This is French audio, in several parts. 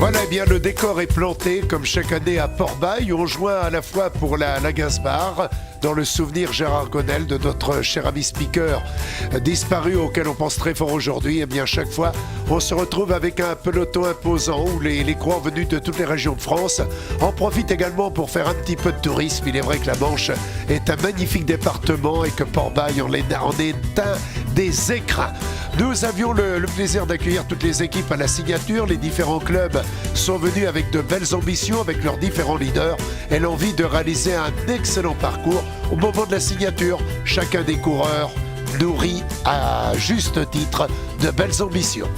Voilà, eh bien le décor est planté comme chaque année à Port-Bail. On joint à la fois pour la Gainsbar, dans le souvenir Gérard Gonel de notre cher ami speaker disparu auquel on pense très fort aujourd'hui. Eh bien chaque fois, on se retrouve avec un peloton imposant où les coureurs venus de toutes les régions de France en profitent également pour faire un petit peu de tourisme. Il est vrai que la Manche est un magnifique département et que Port-Bail en est un des écrins. Nous avions le plaisir d'accueillir toutes les équipes à la signature. Les différents clubs sont venus avec de belles ambitions, avec leurs différents leaders et l'envie de réaliser un excellent parcours. Au moment de la signature, chacun des coureurs nourrit à juste titre de belles ambitions.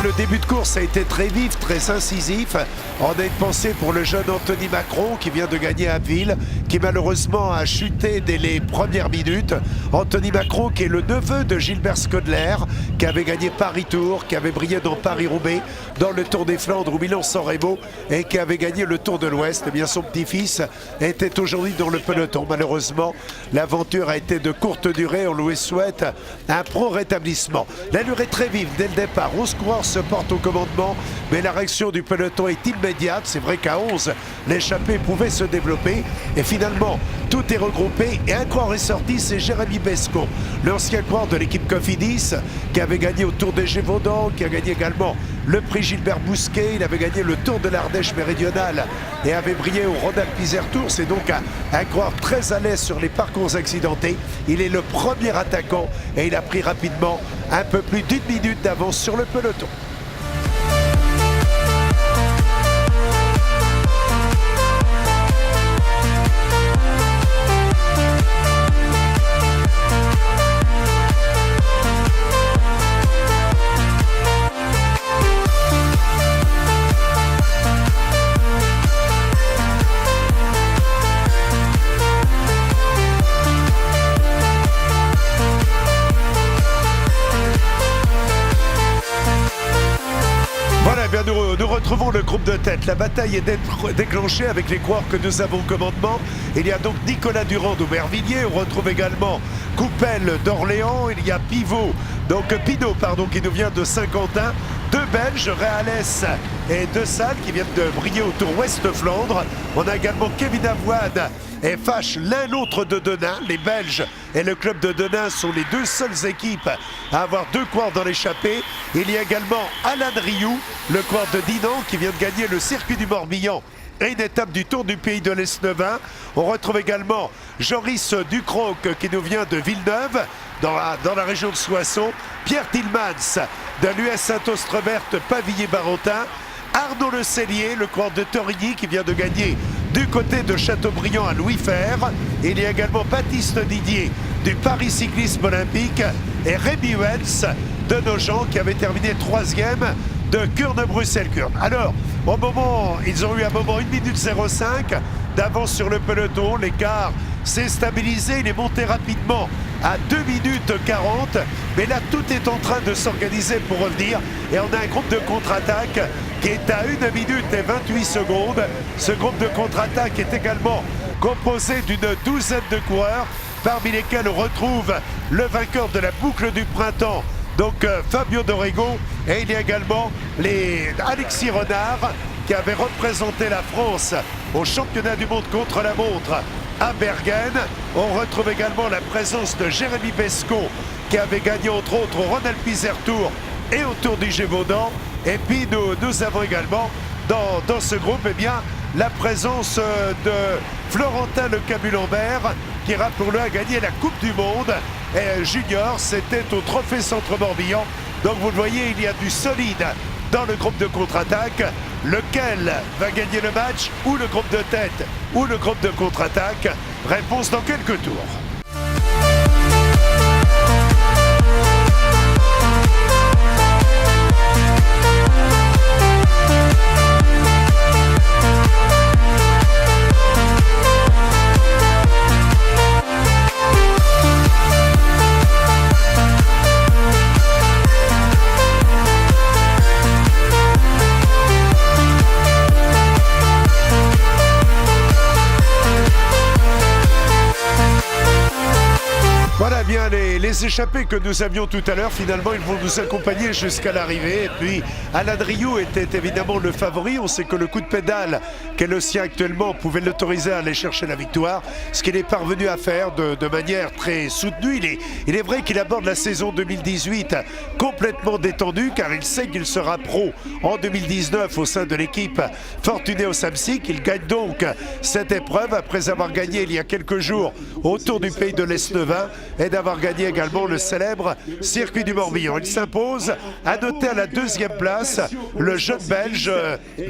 Le début de course a été très vif, très incisif. On a une pensée pour le jeune Anthony Macron qui vient de gagner à Abbeville, qui malheureusement a chuté dès les premières minutes. Anthony Macron qui est le neveu de Gilbert Scodler, qui avait gagné Paris-Tours, qui avait brillé dans Paris-Roubaix, dans le Tour des Flandres ou Milan-San Remo et qui avait gagné le Tour de l'Ouest. Eh bien son petit-fils était aujourd'hui dans le peloton. Malheureusement, l'aventure a été de courte durée. On lui souhaite un prompt rétablissement. L'allure est très vive dès le départ. 11 coureurs se porte au commandement, mais la réaction du peloton est immédiate. C'est vrai qu'à 11, l'échappée pouvait se développer et finalement, tout est regroupé et un coureur est sorti, c'est Jérémy Bescon, l'ancien coureur de l'équipe Cofidis, qui avait gagné au Tour des Gévaudan, qui a gagné également le prix Gilbert Bousquet, il avait gagné le Tour de l'Ardèche méridionale et avait brillé au Rhône-Alpes-Isère Tour. C'est donc un coureur très à l'aise sur les parcours accidentés. Il est le premier attaquant et il a pris rapidement un peu plus d'une minute d'avance sur le peloton. Nous retrouvons le groupe de tête. La bataille est déclenchée avec les coureurs que nous avons au commandement. Il y a donc Nicolas Durand d'Aubervilliers. On retrouve également Coupel d'Orléans. Il y a Pinot qui nous vient de Saint-Quentin. Deux Belges, Reales et De Salles qui viennent de briller au Tour Ouest Flandre. On a également Kevin Avoine et Fache, l'un l'autre de Denain. Les Belges et le club de Denain sont les deux seules équipes à avoir deux coureurs dans l'échappée. Il y a également Alan Rioux, le coureur de Dinan qui vient de gagner le circuit du Morbihan et une étape du Tour du Pays de l'Esnevin. On retrouve également Joris Ducroc qui nous vient de Villeneuve, dans la région de Soissons. Pierre Tillmans de l'US Saint-Austreberte Pavillers-Barentin. Arnaud Le Cellier, le coureur de Torigny qui vient de gagner du côté de Châteaubriand à Louis Fer. Il y a également Baptiste Didier du Paris Cyclisme Olympique et Rémi Wells de Nogent qui avait terminé 3e de Kurne-Bruxelles-Kurne. Alors, ils ont eu un moment 1 minute 05 d'avance sur le peloton. L'écart s'est stabilisé, il est monté rapidement à 2 minutes 40. Mais là, tout est en train de s'organiser pour revenir. Et on a un groupe de contre-attaque qui est à 1 minute et 28 secondes. Ce groupe de contre-attaque est également composé d'une douzaine de coureurs, parmi lesquels on retrouve le vainqueur de la boucle du printemps, donc Fabio Dorego, et il y a également Alexis Renard qui avait représenté la France au championnat du monde contre la montre à Bergen. On retrouve également la présence de Jérémy Bescon qui avait gagné entre autres au Rhône-Alpes-Isère Tour et au Tour du Gévaudan. Et puis nous avons également dans ce groupe la présence de Florentin Le Camus-Lambert qui, rappelons-le, a gagné la Coupe du Monde junior. C'était au Trophée Centre Morbihan. Donc vous le voyez, il y a du solide dans le groupe de contre-attaque. Lequel va gagner le match, ou le groupe de tête ou le groupe de contre-attaque? Réponse dans quelques tours. les échappés que nous avions tout à l'heure, finalement, ils vont nous accompagner jusqu'à l'arrivée. Et puis, Alain Driou était évidemment le favori. On sait que le coup de pédale qu'est le sien actuellement pouvait l'autoriser à aller chercher la victoire, ce qu'il est parvenu à faire de manière très soutenue. Il est vrai qu'il aborde la saison 2018 complètement détendu, car il sait qu'il sera pro en 2019 au sein de l'équipe Fortunéo Samsic. Il gagne donc cette épreuve après avoir gagné il y a quelques jours autour du pays de l'Esnevin et d'avoir gagné également le célèbre circuit du Morbihan. Il s'impose. À noter à la deuxième place le jeune Belge,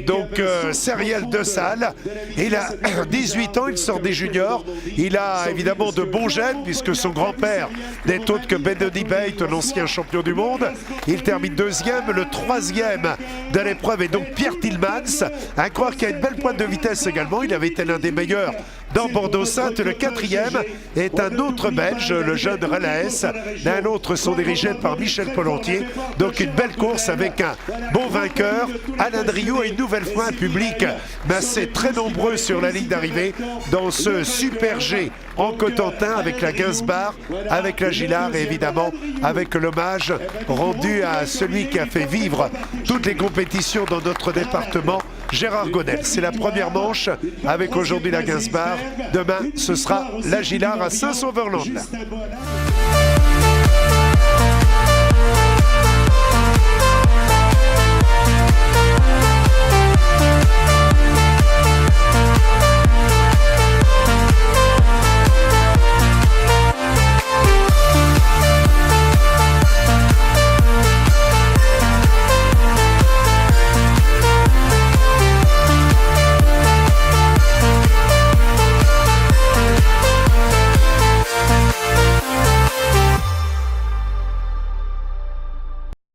donc Cériel de Salle. Il a 18 ans, il sort des juniors. Il a évidemment de bons gènes puisque son grand-père n'est autre que Benoni Bate, l'ancien champion du monde. Il termine deuxième. Le troisième de l'épreuve est donc Pierre Tillmans. À croire qu'il y a une belle pointe de vitesse également. Il avait été l'un des meilleurs dans Bordeaux-Sainte. Le quatrième est un autre Belge, le jeune Relaes. L'un autre sont dirigés par Michel Pollentier. Donc une belle course avec un bon vainqueur. Alain Driou et une nouvelle fois un public massé très nombreux sur la ligne d'arrivée dans ce Super G en Cotentin avec la Gainsbar, avec la Gillard et évidemment avec l'hommage rendu à celui qui a fait vivre toutes les compétitions dans notre département, Gérard Gonel. C'est la première manche avec aujourd'hui la Gainsbar. Demain, ce sera la Gillard à Saint-Sauveur-Landelin.